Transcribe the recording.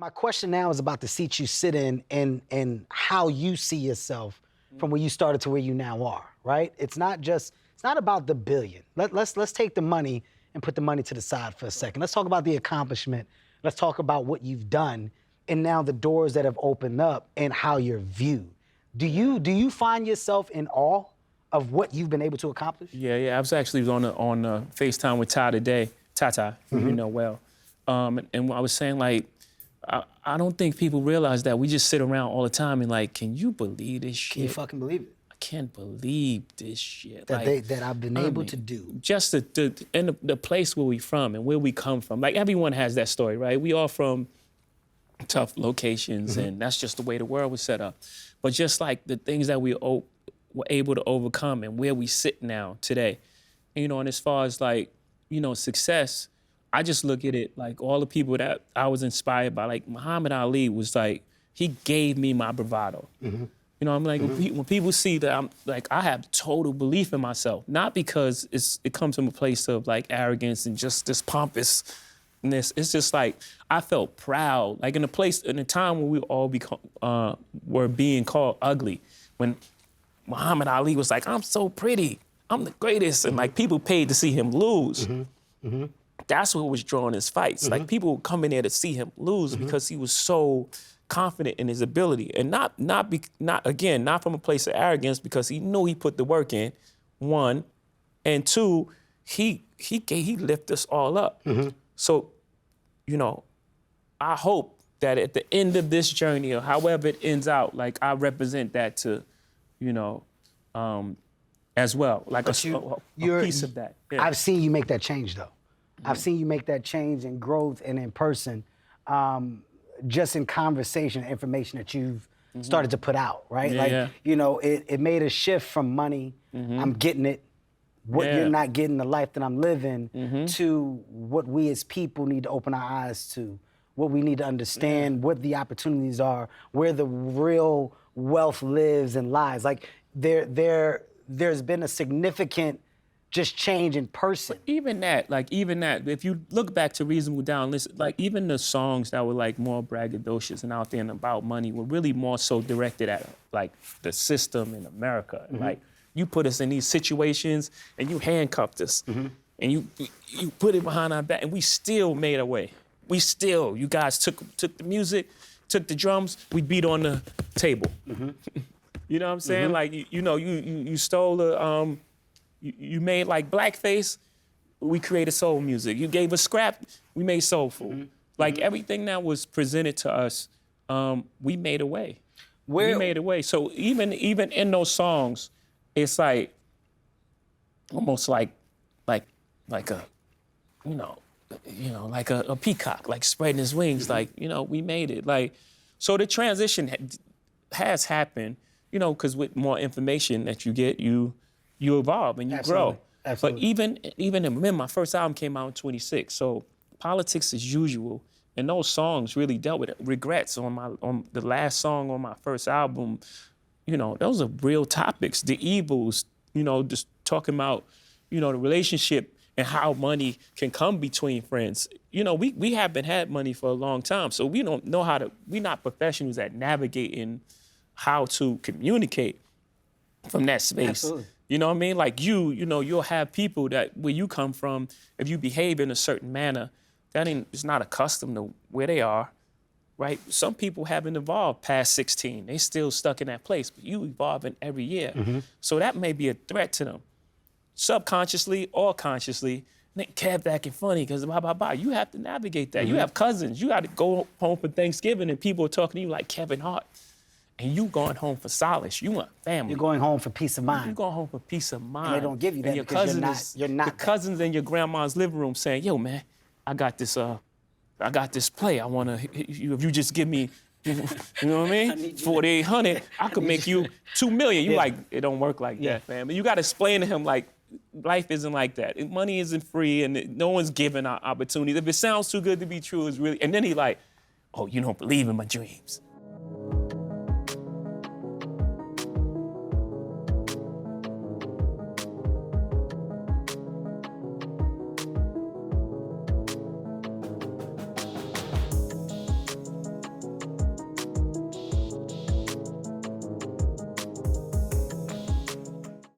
My question now is about the seat you sit in and how you see yourself from where you started to where you now are, right? It's not about the billion. Let's take the money and put the money to the side for a second. Let's talk about the accomplishment. Let's talk about what you've done and now the doors that have opened up and how you're viewed. Do you find yourself in awe of what you've been able to accomplish? Yeah. I was actually on FaceTime with Ty today, Tata, who you know well. And I was saying, like, I don't think people realize that we just sit around all the time and like, can you believe this shit? Can you fucking believe it? I can't believe this shit. That I've been able to do. Just the place where we from and where we come from. Like, everyone has that story, right? We all from tough locations, and that's just the way the world was set up. But just like the things that we were able to overcome and where we sit now today, and as far as like, success, I just look at it like all the people that I was inspired by, like Muhammad Ali was like, he gave me my bravado. I'm like, when people see that I'm like, I have total belief in myself, not because it comes from a place of like arrogance and just this pompousness. It's just like, I felt proud, like in a time when we all were being called ugly, when Muhammad Ali was like, I'm so pretty, I'm the greatest, and like people paid to see him lose. That's what was drawing his fights. Like people would come in there to see him lose because he was so confident in his ability, and not from a place of arrogance, because he knew he put the work in. One, and two, he lifted us all up. So, I hope that at the end of this journey, or however it ends out, like I represent that to, as well, like a piece of that. Yeah. I've seen you make that change, though. I've seen you make that change in growth and in person, just in conversation and information that you've started to put out, right? It made a shift from money, I'm getting it, what you're not getting, the life that I'm living, to what we as people need to open our eyes to, what we need to understand, what the opportunities are, where the real wealth lives and lies. Like there's been a significant just change in person. But even that, if you look back to Reasonable Doubt, listen, like even the songs that were like more braggadocious and out there and about money were really more so directed at like the system in America. Like you put us in these situations and you handcuffed us and you put it behind our back and we still made our way. You guys took the music, took the drums, we beat on the table. You know what I'm saying? Like, you stole the, you made like blackface, we created soul music. You gave us scrap, we made soulful. Like everything that was presented to us, we made a way. We made a way. So even in those songs, it's like almost like a, like a peacock, like spreading his wings, like, we made it. Like, so the transition has happened, because with more information that you get, you evolve and you grow. Absolutely. But remember, my first album came out in 26, so politics as usual, and those songs really dealt with it. Regrets on the last song on my first album, those are real topics. The evils, just talking about, the relationship and how money can come between friends. We haven't had money for a long time, so we don't know we're not professionals at navigating how to communicate from that space. Absolutely. You know what I mean? Like you'll have people that where you come from, if you behave in a certain manner, it's not accustomed to where they are, right? Some people haven't evolved past 16. They still stuck in that place, but you evolving every year. So that may be a threat to them. Subconsciously or consciously, Kev acting funny because blah, blah, blah. You have to navigate that. You have cousins. You got to go home for Thanksgiving and people are talking to you like Kevin Hart. And you going home for solace. You want family. You're going home for peace of mind. You're going home for peace of mind. And they don't give you that and your because you're not the cousins in your grandma's living room saying, yo, man, I got this play. I want to, if you just give me, you know what I mean? 4,800, I could make you 2 million. You like, it don't work like that, man. But you got to explain to him, like, life isn't like that. Money isn't free and no one's giving out opportunities. If it sounds too good to be true, it's really, and then he like, oh, you don't believe in my dreams.